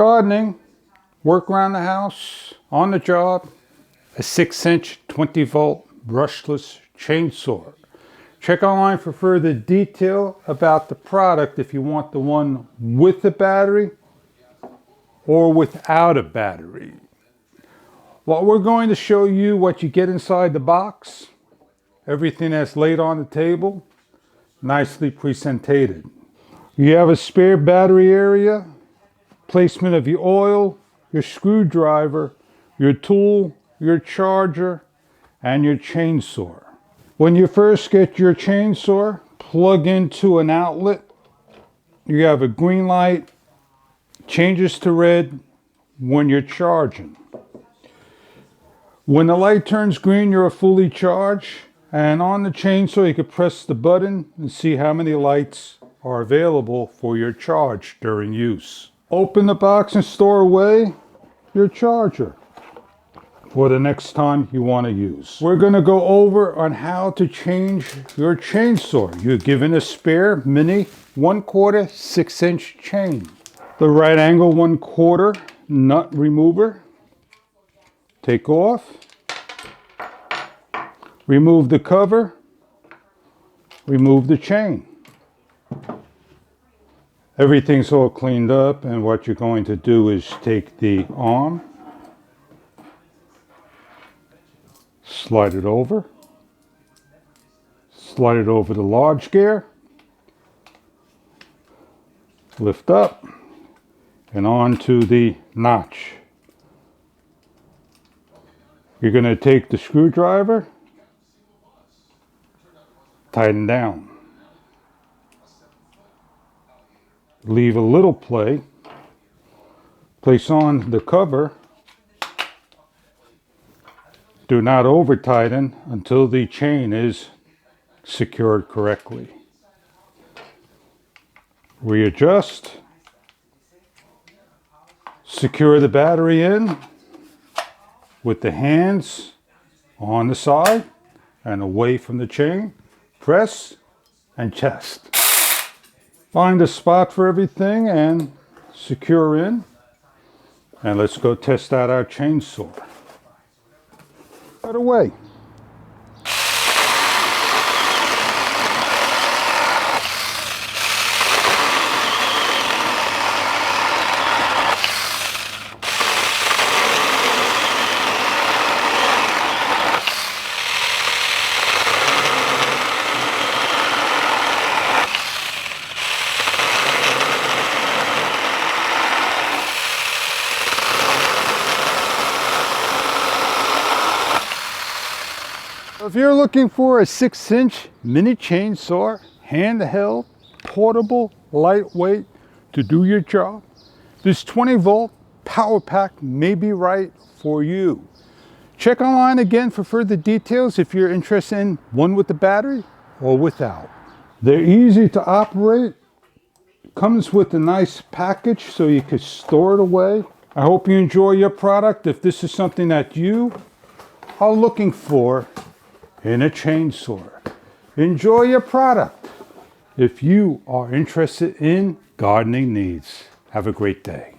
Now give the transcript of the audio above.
gardening, work around the house, on the job, a 6-inch 20-volt brushless chainsaw. Check online for further detail about the product if you want the one with a battery or without a battery. Well, we're going to show you what you get inside the box. Everything that's laid on the table, nicely presented. You have a spare battery area, placement of your oil, your screwdriver, your tool, your charger, and your chainsaw. When you first get your chainsaw, plug into an outlet. You have a green light, changes to red when you're charging. When the light turns green, you're fully charged. And on the chainsaw, you can press the button and see how many lights are available for your charge during use. Open the box and store away your charger for the next time you want to use. We're going to go over on how to change your chainsaw. You're given a spare mini 1/4 6-inch chain. The right angle 1/4 nut remover. Take off. Remove the cover. Remove the chain. Everything's all cleaned up, and what you're going to do is take the arm, slide it over the large gear, lift up, and onto the notch. You're going to take the screwdriver, tighten down. Leave a little play, place on the cover. Do not over tighten until the chain is secured correctly. Readjust, secure the battery in with the hands on the side and away from the chain. Press and test. Find a spot for everything and secure in. And let's go test out our chainsaw. Right away. If you're looking for a 6-inch mini chainsaw, handheld, portable, lightweight to do your job, this 20-volt power pack may be right for you. Check online again for further details if you're interested in one with the battery or without. They're easy to operate. Comes with a nice package so you can store it away. I hope you enjoy your product. If this is something that you are looking for in a chainsaw, enjoy your product. If you are interested in gardening needs, have a great day.